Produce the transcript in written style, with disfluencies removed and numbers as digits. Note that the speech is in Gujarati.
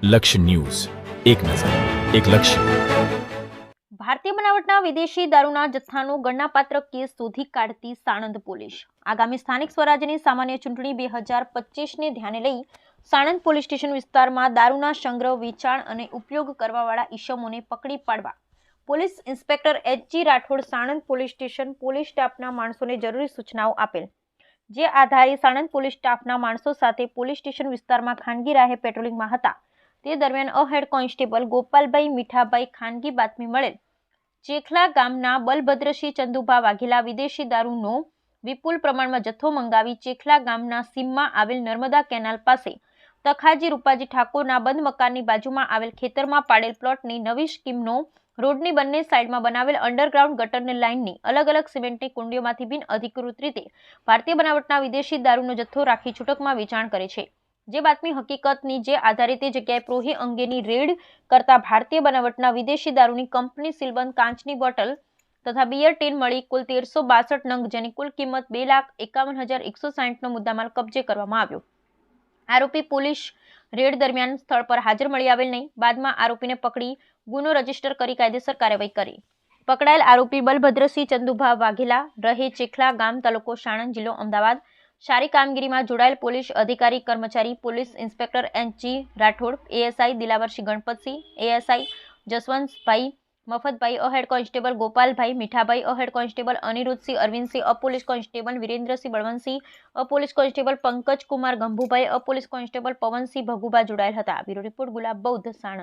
લક્ષ્ય ન્યૂઝ, એક નજર, એક લક્ષ્ય. ભારતીય બનાવટના વિદેશી દારૂના જથ્થાનો ગણનાપાત્ર કેસ શોધી કાઢતી સાણંદ પોલીસ. આગામી સ્થાનિક સ્વરાજ્યની સામાન્ય ચૂંટણી 2025ને ધ્યાને લઈ સાણંદ પોલીસ સ્ટેશન વિસ્તારમાં દારૂના સંગ્રહ, વેચાણ અને ઉપયોગ કરવાવાળા ઈસમોને પકડી પાડવા police inspector HG. Rathod Sanand police station police સ્ટાફના માણસોને જરૂરી સૂચનાઓ આપેલ. જે આધારે સાણંદ પોલીસ સ્ટાફના માણસો સાથે પોલીસ સ્ટેશન વિસ્તારમાં ખાનગી રાહે પેટ્રોલિંગમાં હતા. તે દરમિયાન હેડ કોન્સ્ટેબલ ગોપાલભાઈ મીઠાભાઈ ખાનગી બાતમી મળેલ ચેખલા ગામના બલભદ્રસિંહ ચંદુભા વાઘેલા વિદેશી દારૂનો વિપુલ પ્રમાણમાં જથ્થો મંગાવી ચેખલા ગામના સીમમાં આવેલ નર્મદા કેનાલ પાસે તખાજી રૂપાજી ઠાકોરના બંધ મકાનની બાજુમાં આવેલ ખેતરમાં પાડેલ પ્લોટની નવી સ્કીમનો રોડની બંને સાઈડમાં બનાવેલ અંડરગ્રાઉન્ડ ગટરની લાઇનની અલગ અલગ સિમેન્ટની કુંડીઓમાંથી બિન અધિકૃત રીતે ભારતીય બનાવટના વિદેશી દારૂનો જથ્થો રાખી છૂટકમાં વેચાણ કરે છે. જે બાતમી હકીકતની જે આધારે તે જગ્યાએ પ્રોહી અંગેની રેડ કરતા ભારતીય બનાવટના વિદેશી દારૂની કંપની સીલબંધ કાચની બોટલ તથા બિયર ટીન મળી કુલ 1362 નંગ જેની કુલ કિંમત 2,51,160નો મુદ્દામાલ કબજે કરવામાં આવ્યો. આરોપી પોલીસ રેડ દરમિયાન સ્થળ પર હાજર મળી આવેલ નહીં. બાદમાં આરોપીને પકડી ગુનો રજીસ્ટર કરી કાયદેસર કાર્યવાહી કરી. પકડાયેલ આરોપી બલભદ્રસિંહ ચંદુભા વાઘેલા રહે ચેખલા ગામ, તાલુકો સાણંદ, જિલ્લો અમદાવાદ. સારી કામગીરીમાં જોડાયેલ પોલીસ અધિકારી કર્મચારી police inspector HG. Rathod, ASI Dilavarsinh Ganpatsinh, ASI Jaswantbhai Mafatbhai, head constable Gopalbhai Mithabhai, head constable Aniruddhsinh Arvindsinh, police constable Virendrasinh Balvantsinh, police constable Pankajkumar Gambhubhai, police constable Pavansinh Bhaguba જોડાયેલ હતા. બ્યુરો રિપોર્ટ ગુલાબ બૌદ્ધ, સાણંદ.